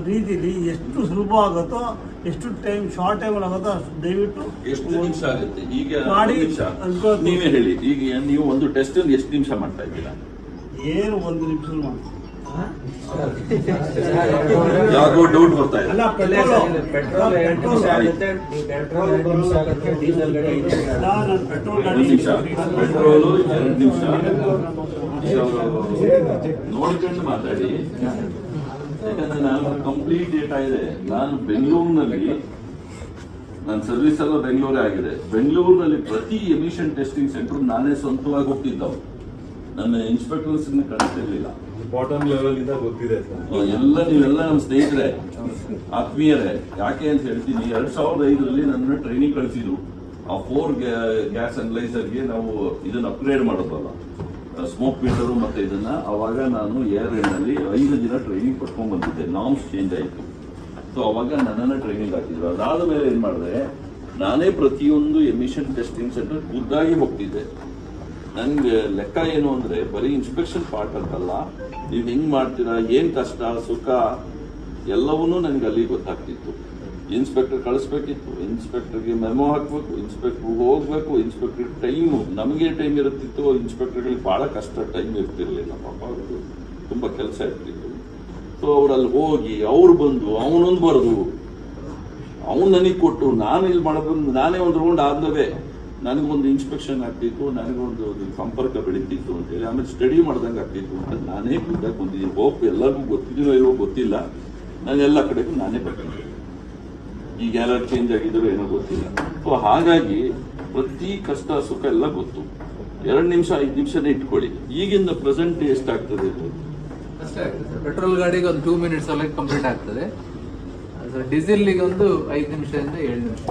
ರೀತಿಲಿ ಎಷ್ಟು ಸುಲಭ ಆಗುತ್ತೋ, ಎಷ್ಟು ಟೈಮ್ ಶಾರ್ಟ್ ಟೈಮಲ್ಲಿ ಆಗುತ್ತೋ ಅಷ್ಟು ದಯವಿಟ್ಟು ಎಷ್ಟು ನಿಮಿಷ ಆಗುತ್ತೆ ಈಗ ಮಾಡಿ ನೀವೇ ಹೇಳಿ. ಈಗ ನೀವು ಒಂದು ಟೆಸ್ಟ್ ಎಷ್ಟು ನಿಮಿಷ ಮಾಡ್ತಾ ಇದ್ದೀರಾ? ಏನು 1 ನಿಮಿಷ ಮಾಡಿ ಯಾಕೋ ಡೌಟ್ ಬರ್ತಾ ಇದೆ. ಅಲ್ಲ, ಪೆಟ್ರೋಲ್ ಪೆಟ್ರೋಲು 2 ನಿಮಿಷ ನೋಡ್ಕೊಂಡು ಮಾತಾಡಿ. ಯಾಕಂದ್ರೆ ನಾನು ಕಂಪ್ಲೀಟ್ ಡೇಟಾ ಇದೆ. ನಾನು ಬೆಂಗಳೂರಿನಲ್ಲಿ, ನನ್ನ ಸರ್ವಿಸ್ ಎಲ್ಲ ಬೆಂಗಳೂರೇ ಆಗಿದೆ. ಬೆಂಗಳೂರಿನಲ್ಲಿ ಪ್ರತಿ ಎಮಿಷನ್ ಟೆಸ್ಟಿಂಗ್ ಸೆಂಟರ್ ನಾನೇ ಸ್ವಂತವಾಗಿ ಹೋಗ್ತಿದ್ದವು. ನನ್ನ ಇನ್ಸ್ಪೆಕ್ಟರ್ಸ್ ಕಳಿಸ್ತಿರ್ಲಿಲ್ಲ. ಬಾಟಮ್ ಲೆವೆಲ್ ಇಂದ ಗೊತ್ತಿದೆ ಎಲ್ಲ. ನೀವೆಲ್ಲ ನಮ್ಮ ಸ್ನೇಹಿತರೆ, ಆತ್ಮೀಯರೇ. ಯಾಕೆ ಅಂತ ಹೇಳ್ತೀನಿ, 2005ರಲ್ಲಿ ನನ್ನ ಟ್ರೈನಿಂಗ್ ಕಳಿಸಿದ್ರು. ಆ 4 ಗ್ಯಾಸ್ ಅನಲೈಸರ್ಗೆ ನಾವು ಇದನ್ನ ಅಪ್ಗ್ರೇಡ್ ಮಾಡೋದಲ್ಲ, ಸ್ಮೋಕ್ ಮೀಟರು ಮತ್ತೆ ಇದನ್ನ. ಅವಾಗ ನಾನು ARN ನಲ್ಲಿ 5 ದಿನ ಟ್ರೈನಿಂಗ್ ಪಡ್ಕೊಂಡ್ ಬಂದಿದ್ದೆ. ನಾಮ್ಸ್ ಚೇಂಜ್ ಆಯಿತು. ಸೊ ಅವಾಗ ನನ್ನನ್ನ ಟ್ರೈನಿಂಗ್ ಹಾಕಿದ್ರು. ಅದಾದ ಮೇಲೆ ಏನ್ ಮಾಡಿದೆ, ನಾನೇ ಪ್ರತಿಯೊಂದು ಎಮಿಷನ್ ಟೆಸ್ಟಿಂಗ್ ಸೆಂಟರ್ ಖುದ್ದಾಗಿ ಹೋಗ್ತಿದ್ದೆ. ನನ್ಗೆ ಲೆಕ್ಕ ಏನು ಅಂದ್ರೆ, ಬರೀ ಇನ್ಸ್ಪೆಕ್ಷನ್ ಪಾರ್ಟ್ ಅಂತಲ್ಲ, ನೀವು ಹೆಂಗ್ ಮಾಡ್ತೀರಾ, ಏನ್ ಕಷ್ಟ ಸುಖ ಎಲ್ಲವನ್ನೂ ನನಗೆ ಅಲ್ಲಿ ಗೊತ್ತಾಗ್ತಿತ್ತು. ಇನ್ಸ್ಪೆಕ್ಟರ್ ಕಳಿಸ್ಬೇಕಿತ್ತು, ಇನ್ಸ್ಪೆಕ್ಟರ್ಗೆ ಮೆಮೊ ಹಾಕ್ಬೇಕು, ಇನ್ಸ್ಪೆಕ್ಟರ್ ಹೋಗ್ಬೇಕು, ಇನ್ಸ್ಪೆಕ್ಟರ್ ಟೈಮು, ನಮಗೆ ಟೈಮ್ ಇರುತ್ತಿತ್ತು, ಇನ್ಸ್ಪೆಕ್ಟರ್ಗಳಿಗೆ ಬಹಳ ಕಷ್ಟ, ಟೈಮ್ ಇರ್ತಿರ್ಲಿಲ್ಲ ಪಾಪ, ಅವ್ರಿಗೆ ತುಂಬಾ ಕೆಲಸ ಇರ್ತಿತ್ತು. ಸೊ ಅವ್ರಲ್ಲಿ ಹೋಗಿ ಅವ್ರು ಬಂದು ಅವನೊಂದು ಬರೋದು, ಅವನು ನನಗೆ ಕೊಟ್ಟು ನಾನು ಇಲ್ಲಿ ಮಾಡೋದು, ನಾನೇ ಒಂದು ರೌಂಡ್ ಆದ್ಮೇಲೆ ನನಗೊಂದು ಇನ್ಸ್ಪೆಕ್ಷನ್ ಆಗ್ತಿತ್ತು, ನನಗೊಂದು ಸಂಪರ್ಕ ಬೆಳೀತಿತ್ತು ಅಂತೇಳಿ ಆಮೇಲೆ ಸ್ಟಡಿ ಮಾಡ್ದಂಗೆ ಆಗ್ತಿತ್ತು ಅಂತ ನಾನೇ ಖುದ್ದಾಗಿ ಬಂದಿದ್ದೀನಿ. ಹೋಪ್ ಎಲ್ಲರಿಗೂ ಗೊತ್ತಿದೆಯೋ ಇಲ್ವೋ ಗೊತ್ತಿಲ್ಲ. ನಾನು ಎಲ್ಲ ಕಡೆಗೂ ನಾನೇ ಬರ್ತೀನಿ. ಈಗ ಯಾರು ಚೇಂಜ್ ಆಗಿದ್ರು ಏನೋ ಗೊತ್ತಿಲ್ಲ. ಸೊ ಹಾಗಾಗಿ ಪ್ರತಿ ಕಷ್ಟ ಸುಖ ಎಲ್ಲ ಗೊತ್ತು. 2 ನಿಮಿಷ 5 ನಿಮಿಷನೇ ಇಟ್ಕೊಳ್ಳಿ. ಈಗಿಂದ ಪ್ರೆಸೆಂಟ್ ಎಷ್ಟಾಗ್ತದೆ ಇದು? ಅಷ್ಟೇ ಆಗ್ತದೆ. ಪೆಟ್ರೋಲ್ ಗಾಡಿಗೆ ಒಂದು 2 ಮಿನಿಟ್ಸ್ ಒಳಗೆ ಕಂಪ್ಲೀಟ್ ಆಗ್ತದೆ. ಡೀಸೆಲ್ಗೆ ಒಂದು 5 ನಿಮಿಷದಿಂದ 7 ನಿಮಿಷ.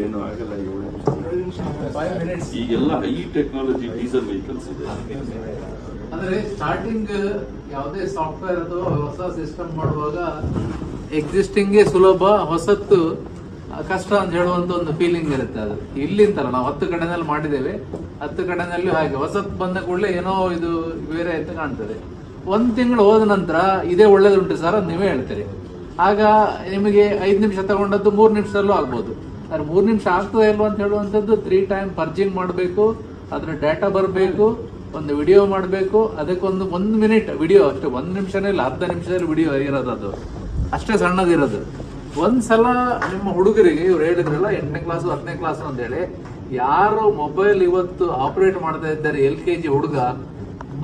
ಏನು ಆಗಲ್ಲ, 7 ನಿಮಿಷ. ಈಗೆಲ್ಲ ಹೈ ಟೆಕ್ನಾಲಜಿ ಡೀಸೆಲ್ ವೆಹಿಕಲ್ಸ್ ಇದೆ. ಅಂದ್ರೆ ಸ್ಟಾರ್ಟಿಂಗ್ ಯಾವುದೇ ಸಾಫ್ಟ್ವೇರ್ ಅಥವಾ ಹೊಸ ಸಿಸ್ಟಮ್ ಮಾಡುವಾಗ ಎಕ್ಸಿಸ್ಟಿಂಗ್ ಸುಲಭ, ಹೊಸತ್ತು ಕಷ್ಟ ಅಂತ ಹೇಳುವಂತ ಒಂದು ಫೀಲಿಂಗ್ ಇರುತ್ತೆ. ಅದು ಇಲ್ಲಿಂತಲ್ಲ, ನಾವು 10 ಕಡೆನಲ್ಲಿ ಮಾಡಿದ್ದೇವೆ, 10 ಕಡೆನಲ್ಲಿ ಹಾಗೆ ಹೊಸತ್ತು ಬಂದ ಕೂಡಲೇ ಏನೋ ಇದು ಬೇರೆ ಅಂತ ಕಾಣ್ತದೆ. 1 ತಿಂಗಳು ಹೋದ ನಂತರ ಇದೇ ಒಳ್ಳೇದುಂಟು ಸರ್ ಅಂತ ನೀವೇ ಹೇಳ್ತೀರಿ. ಆಗ ನಿಮಗೆ 5 ನಿಮಿಷ ತಗೊಂಡದ್ದು 3 ನಿಮಿಷದಲ್ಲೂ ಆಗ್ಬೋದು. ಆದ್ರೆ 3 ನಿಮಿಷ ಆಗ್ತದೆ ಇಲ್ವಾ ಅಂತ ಹೇಳುವಂಥದ್ದು 3 ಟೈಮ್ ಪರ್ಜಿಂಗ್ ಮಾಡಬೇಕು, ಅದ್ರ ಡಾಟಾ ಬರಬೇಕು, ಒಂದು ವಿಡಿಯೋ ಮಾಡಬೇಕು, ಅದಕ್ಕೊಂದು 1 ಮಿನಿಟ್ ವಿಡಿಯೋ ಅಷ್ಟೇ, 1 ನಿಮಿಷನೇ ಇಲ್ಲ, 10 ನಿಮಿಷದಲ್ಲಿ ವಿಡಿಯೋ ಇರೋದು, ಅದು ಅಷ್ಟೇ ಸಣ್ಣದಿರೋದು. ಒಂದ್ಸಲ ನಿಮ್ಮ ಹುಡುಗರಿಗೆ ಇವ್ರು ಹೇಳಿದ್ರಲ್ಲ 8ನೇ ಕ್ಲಾಸು 10ನೇ ಕ್ಲಾಸು ಅಂತ ಹೇಳಿ, ಯಾರು ಮೊಬೈಲ್ ಇವತ್ತು ಆಪರೇಟ್ ಮಾಡ್ತಾ ಇದ್ದಾರೆ LKG ಹುಡುಗ,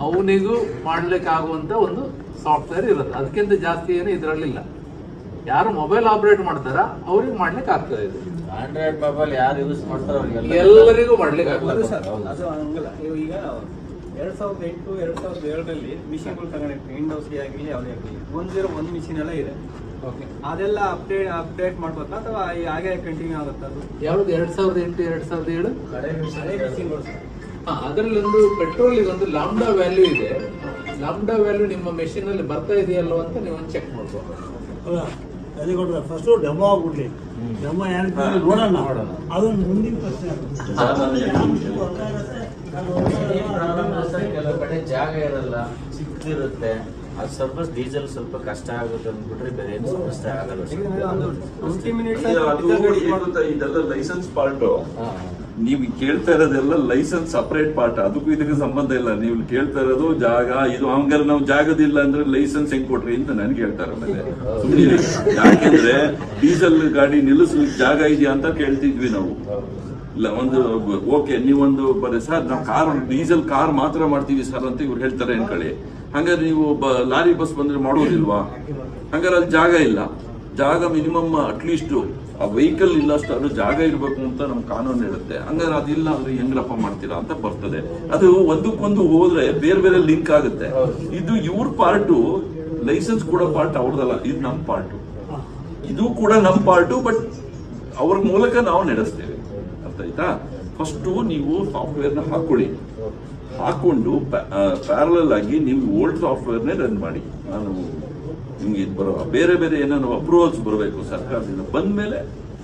ಅವನಿಗೂ ಮಾಡ್ಲಿಕ್ಕೆ ಆಗುವಂತ ಒಂದು ಸಾಫ್ಟ್ವೇರ್ ಇರುತ್ತೆ. ಅದಕ್ಕಿಂತ ಜಾಸ್ತಿ ಏನು ಇದರಲ್ಲಿಲ್ಲ. ಯಾರು ಮೊಬೈಲ್ ಆಪರೇಟ್ ಮಾಡ್ತಾರ ಅವ್ರಿಗೆ ಮಾಡ್ಲಿಕ್ಕೆ ಆಗ್ತದೆ. ಇದು ಆಂಡ್ರಾಯ್ಡ್ ಮೊಬೈಲ್ ಯಾರು ಯೂಸ್ ಮಾಡ್ತಾರೋ ಎಲ್ಲರಿಗೂ ಮಾಡ್ಲಿಕ್ಕೆ ಆಗ್ತದೆ. ಅದು ಹಂಗಲ್ಲ. ಈಗ 2008 2007ರಲ್ಲಿ ಮಿಷಿನ್ಗಳು ತಗೊಂಡಿರ್ತೀವಿ, ವಿಂಡೋಸ್ಗೆ ಆಗಲಿ ಯಾವುದೇ ಆಗಲಿ 101 ಮಿಷಿನ್ ಎಲ್ಲ ಇದೆ. ಅದೆಲ್ಲ ಅಪ್ಡೇಟ್ ಮಾಡ್ಬೇಕಾ ಅಥವಾ ಹಾಗೆ ಕಂಟಿನ್ಯೂ ಆಗುತ್ತಾ? ಅದು ಯಾವ್ದು 2008 2007 ಹಳೆ ಮಿಷಿನ್ಗಳು. ಅದರಲ್ಲಿ ಒಂದು ಪೆಟ್ರೋಲ್ ಒಂದು ಲಾಂಬ್ಡಾ ವ್ಯಾಲ್ಯೂ ಇದೆ. ಲಾಂಬ್ಡಾ ವ್ಯಾಲ್ಯೂ ನಿಮ್ಮ ಮೆಷಿನ್ ಅಲ್ಲಿ ಬರ್ತಾ ಇದೆಯಲ್ಲೋ ಅಂತ ನೀವು ಚೆಕ್ ಮಾಡ್ಬೋದು. ಅಲ್ಲ ಅದೇ ಕೊಟ್ಟರೆ ಫಸ್ಟು ಡೆಮೋ ಆಗ್ಬಿಡ್ಲಿ. ಡೆಮೋ ಏನಕ್ಕೆ ನೋಡೋಣ, ಅದೊಂದು ಮುಂದಿನ ಪ್ರಶ್ನೆ. ಕೆಲವು ಕಡೆ ಜಾಗ ಇರಲ್ಲ, ಚಿಕ್ಕದಿರುತ್ತೆ, ಅದು ಸ್ವಲ್ಪ ಡೀಸೆಲ್ ಸ್ವಲ್ಪ ಕಷ್ಟ ಆಗುತ್ತೆ ಅಂದ್ಬಿಟ್ರೆ ಬೇರೆ ಏನು ಸಮಸ್ಯೆ ಆಗಲ್ಲ. 20 ಮಿನಿಟ್ಸ್ ಇದೆಲ್ಲ ಲೈಸೆನ್ಸ್ ಪಾರ್ಟ್. ನೀವು ಕೇಳ್ತಾ ಇರೋದೆಲ್ಲ ಲೈಸೆನ್ಸ್ ಸಪರೇಟ್ ಪಾರ್ಟ್. ಅದಕ್ಕೂ ಇದಕ್ಕೆ ಸಂಬಂಧ ಇಲ್ಲ. ನೀವು ಕೇಳ್ತಾ ಇರೋದು ಜಾಗ. ಇದು ಹಂಗಾರೆ ನಾವು ಜಾಗದಿಲ್ಲ ಅಂದ್ರೆ ಲೈಸೆನ್ಸ್ ಹೆಂಗ್ ಕೊಟ್ರಿ ಅಂತ ನನ್ಗೆ ಹೇಳ್ತಾರೆ. ಆಮೇಲೆ ಸುಮ್ಮನೆ ಯಾಕೆಂದ್ರೆ ಡೀಸೆಲ್ ಗಾಡಿ ನಿಲ್ಲಿಸ್ಲಿಕ್ಕೆ ಜಾಗ ಇದೆಯಾ ಅಂತ ಕೇಳ್ತಿದ್ವಿ ನಾವು. ಇಲ್ಲ ಒಂದು ಓಕೆ, ನೀವೊಂದು ಬರೀ ಸರ್ ನಾವು ಕಾರ್ ಡೀಸೆಲ್ ಕಾರ್ ಮಾತ್ರ ಮಾಡ್ತೀವಿ ಸರ್ ಅಂತ ಇವ್ರು ಹೇಳ್ತಾರೆ ಅನ್ಕೊಳ್ಳಿ. ಹಂಗಾರೆ ನೀವು ಲಾರಿ ಬಸ್ ಬಂದ್ರೆ ಮಾಡೋದಿಲ್ವಾ? ಹಂಗಾರೆ ಅಲ್ಲಿ ಜಾಗ ಇಲ್ಲ. ಜಾಗ ಮಿನಿಮಮ್ ಅಟ್ಲೀಸ್ಟ್ ಆ ವೆಹಿಕಲ್ ಇಲ್ಲ ಅಷ್ಟು ಜಾಗ ಇರಬೇಕು ಅಂತ ನಮ್ ಕಾನೂನು ಹೇಳುತ್ತೆ. ಹಂಗಾರೆ ಅದಿಲ್ಲ ಅಂದ್ರೆ ಹೆಂಗ್ರಪ್ಪ ಮಾಡ್ತೀರಾ ಅಂತ ಬರ್ತದೆ. ಅದು ಒಂದಕ್ಕೊಂದು ಹೋದ್ರೆ ಬೇರೆ ಬೇರೆ ಲಿಂಕ್ ಆಗುತ್ತೆ. ಇದು ಇವ್ರ ಪಾರ್ಟು, ಲೈಸೆನ್ಸ್ ಕೂಡ ಪಾರ್ಟ್ ಅವ್ರದಲ್ಲ, ಇದು ನಮ್ ಪಾರ್ಟು. ಇದು ಕೂಡ ನಮ್ ಪಾರ್ಟು, ಬಟ್ ಅವ್ರ ಮೂಲಕ ನಾವು ನಡೆಸ್ತೇವೆ. ಅರ್ಥ ಆಯ್ತಾ? ಫಸ್ಟು ನೀವು ಸಾಫ್ಟ್ವೇರ್ ನ ಹಾಕೊಂಡು ಪ್ಯಾರಲಲ್ ಆಗಿ ನೀವು ಓಲ್ಡ್ ಸಾಫ್ಟ್ವೇರ್ನೇ ರನ್ ಮಾಡಿ. ನಾನು ನಿಮ್ಗೆ ಇದು ಬರೋ ಬೇರೆ ಬೇರೆ ಏನೇನೋ ಅಪ್ರೂವಲ್ಸ್ ಬರಬೇಕು ಸರ್ಕಾರದಿಂದ, ಬಂದ್ಮೇಲೆ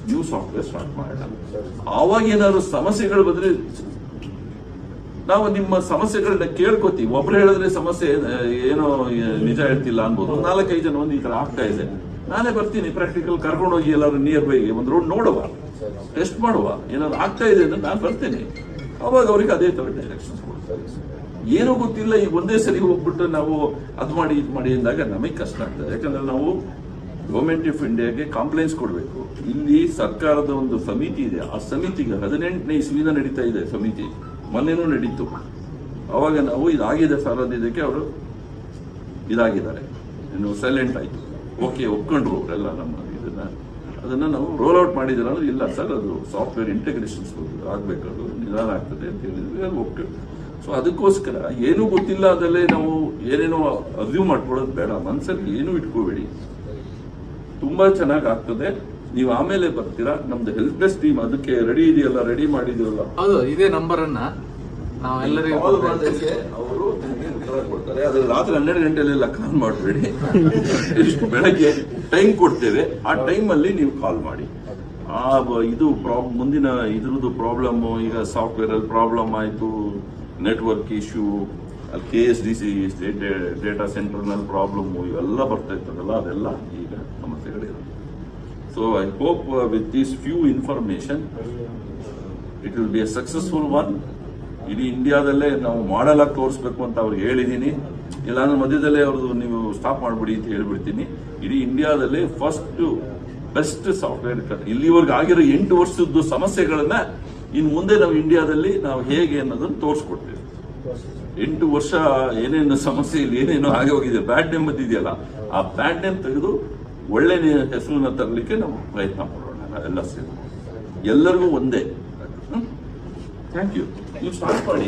ನ್ಯೂ ಸಾಫ್ಟ್ವೇರ್ ಸ್ಟಾರ್ಟ್ ಮಾಡೋಣ. ಆವಾಗ ಏನಾದ್ರು ಸಮಸ್ಯೆಗಳು ಬಂದ್ರೆ ನಾವು ನಿಮ್ಮ ಸಮಸ್ಯೆಗಳನ್ನ ಕೇಳ್ಕೊತೀವಿ. ಒಬ್ರು ಹೇಳಿದ್ರೆ ಸಮಸ್ಯೆ ಏನೋ ನಿಜ ಹೇಳ್ತಿಲ್ಲ ಅನ್ಬೋದು. 4-5 ಜನ ಒಂದು ಈ ತರ ಆಗ್ತಾ ಇದೆ, ನಾನೇ ಬರ್ತೀನಿ ಪ್ರಾಕ್ಟಿಕಲ್ ಕರ್ಕೊಂಡೋಗಿ ಎಲ್ಲರೂ ನಿಯರ್ ಬೈ ಒಂದು ರೋಡ್ ನೋಡುವ, ಟೆಸ್ಟ್ ಮಾಡುವ, ಏನಾದ್ರು ಆಗ್ತಾ ಇದೆ ಅಂದ್ರೆ ನಾನು ಬರ್ತೀನಿ. ಅವಾಗ ಅವ್ರಿಗೆ ಅದೇ ತರ ಡೈರೆಕ್ಷನ್ಸ್ ಕೊಡ್ತಾರೆ. ಏನೂ ಗೊತ್ತಿಲ್ಲ, ಈಗ ಒಂದೇ ಸರಿ ಹೋಗ್ಬಿಟ್ಟು ನಾವು ಅದು ಮಾಡಿ ಇದು ಮಾಡಿ ಅಂದಾಗ ನಮಗೆ ಕಷ್ಟ ಆಗ್ತದೆ. ಯಾಕಂದ್ರೆ ನಾವು ಗೌರ್ಮೆಂಟ್ ಆಫ್ ಇಂಡಿಯಾಗೆ ಕಾಂಪ್ಲೈನ್ಸ್ ಕೊಡಬೇಕು. ಇಲ್ಲಿ ಸರ್ಕಾರದ ಒಂದು ಸಮಿತಿ ಇದೆ. ಆ ಸಮಿತಿಗೆ 18ನೇ ಇಸ್ವಿನ ನಡೀತಾ ಇದೆ ಸಮಿತಿ, ಮೊನ್ನೆನೂ ನಡೀತು. ಅವಾಗ ನಾವು ಇದಾಗಿದೆ ಸರ್ ಅಂದಿದ್ದಕ್ಕೆ ಅವರು ಇದಾಗಿದ್ದಾರೆ, ಇನ್ನು ಸೈಲೆಂಟ್ ಆಯ್ತು. ಓಕೆ, ಒಪ್ಕೊಂಡ್ರು ಅವರೆಲ್ಲ ನಮ್ಮ ಅದನ್ನ ನಾವು ರೋಲ್ ಔಟ್ ಮಾಡಿದಿಲ್ಲ ಅಂದ್ರೆ ಇಲ್ಲ ಸರ್, ಅದು ಸಾಫ್ಟ್ವೇರ್ ಇಂಟಿಗ್ರೇಷನ್ಸ್ ಆಗ್ಬೇಕು, ಅದು ನಿಧಾನ ಆಗ್ತದೆ ಅಂತ ಹೇಳಿದ್ವಿ. ಅದು ಓಕೆ. ಸೊ ಅದಕ್ಕೋಸ್ಕರ ಏನೂ ಗೊತ್ತಿಲ್ಲ ಅದಲ್ಲೇ ನಾವು ಏನೇನೋ ಅಸ್ಯೂಮ್ ಮಾಡ್ಕೊಳ್ಳೋದು ಬೇಡ. ಮನ್ಸಲ್ಲಿ ಏನೂ ಇಟ್ಕೋಬೇಡಿ, ತುಂಬಾ ಚೆನ್ನಾಗಿ ಆಗ್ತದೆ. ನೀವು ಆಮೇಲೆ ಬರ್ತೀರಾ. ನಮ್ದು ಹೆಲ್ಪ್ ಡೆಸ್ಕ್ ಟೀಮ್ ಅದಕ್ಕೆ ರೆಡಿ ಇದೆಯಲ್ಲ, ರೆಡಿ ಮಾಡಿದೀವಲ್ಲ. ಹೌದು, ಇದೇ ನಂಬರ್ ಅನ್ನ ನಾವೆಲ್ಲರಿಗೂ ಕಾಲ್ ಮಾಡೋದಕ್ಕೆ ಅವರು ಉತ್ತರ ಕೊಡ್ತಾರೆ. ಅದ್ರ ರಾತ್ರಿ 12 ಗಂಟೆಲೆಲ್ಲ ಕಾಲ್ ಮಾಡಬೇಡಿ. ಬೆಳಗ್ಗೆ ಟೈಮ್ ಕೊಡ್ತೇವೆ, ಆ ಟೈಮ್ ಅಲ್ಲಿ ನೀವು ಕಾಲ್ ಮಾಡಿ. ಇದು ಮುಂದಿನ ಇದ್ರದ್ದು ಪ್ರಾಬ್ಲಮ್, ಈಗ ಸಾಫ್ಟ್ವೇರ್ ಅಲ್ಲಿ ಪ್ರಾಬ್ಲಮ್ ಆಯ್ತು, network issue, KSDC data centre ನಲ್ಲಿ ಪ್ರಾಬ್ಲಮ್, ಇವೆಲ್ಲ ಬರ್ತಾ ಇರ್ತದಲ್ಲ, ಅದೆಲ್ಲ ಈಗ ಸಮಸ್ಯೆಗಳಿದೆ. So I hope with this few information it will be a successful one. ಇಡೀ ಇಂಡಿಯಾದಲ್ಲೇ ನಾವು ಮಾಡಲ್ ಆಗಿ ತೋರಿಸ್ಬೇಕು ಅಂತ ಅವ್ರಿಗೆ ಹೇಳಿದೀನಿ. ಇಲ್ಲಾಂದ್ರೆ ಮಧ್ಯದಲ್ಲೇ ಅವ್ರದ್ದು ನೀವು ಸ್ಟಾಪ್ ಮಾಡ್ಬಿಡಿ ಅಂತ ಹೇಳ್ಬಿಡ್ತೀನಿ. ಇಡೀ ಇಂಡಿಯಾದಲ್ಲೇ ಫಸ್ಟ್ ಬೆಸ್ಟ್ ಸಾಫ್ಟ್ವೇರ್ ಇಲ್ಲಿವರೆಗೆ ಆಗಿರೋ 8 ವರ್ಷದ್ದು ಸಮಸ್ಯೆಗಳನ್ನ ಇನ್ನು ಮುಂದೆ ನಾವು ಇಂಡಿಯಾದಲ್ಲಿ ನಾವು ಹೇಗೆ ಅನ್ನೋದನ್ನು ತೋರಿಸ್ಕೊಡ್ತೇವೆ. 8 ವರ್ಷ ಏನೇನು ಸಮಸ್ಯೆ ಇಲ್ಲಿ ಏನೇನು ಆಗಿ ಹೋಗಿದೆ, ಬ್ಯಾಡ್ ನೇಮ್ ಬಂದಿದೆಯಲ್ಲ, ಆ ಬ್ಯಾಡ್ ನೇಮ್ ತೆಗೆದು ಒಳ್ಳೆ ಹೆಸರನ್ನ ತರಲಿಕ್ಕೆ ನಾವು ಪ್ರಯತ್ನ ಮಾಡೋಣ ನಾವೆಲ್ಲ ಸೇರಿ. ಎಲ್ಲರಿಗೂ ಒಂದೇ. Thank you. ನೀವು ಸ್ಟಾರ್ಟ್ ಮಾಡಿ,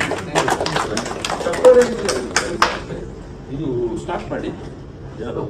ಇದು ಸ್ಟಾರ್ಟ್ ಮಾಡಿ. ಯಾರು